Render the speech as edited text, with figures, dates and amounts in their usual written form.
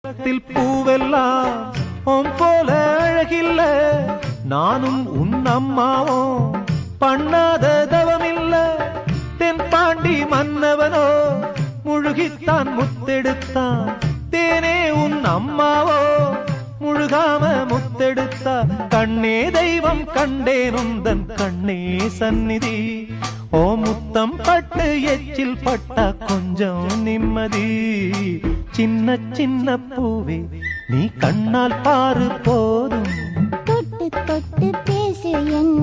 உலகத்தில் பூவெல்லாம் உன் போல அழகில்ல, நானும் உன் அம்மாவும் பண்ணாத தவமில்ல. தென்பாண்டி மன்னவனோ முழுகித்தான் முத்தெடுத்தான், தேனே உன் அம்மாவோ முழுகாம முத்தெடுத்தா. கண்ணே தெய்வம் கண்டேன் உந்தன் கண்ணே சந்நிதி, ஓ முத்தம் பட்டு எச்சில் பட்டா கொஞ்சம் நிம்மதி. சின்ன சின்ன பூவே நீ கண்ணால் பாரு போதும், தொட்டு தொட்டு பேசு என்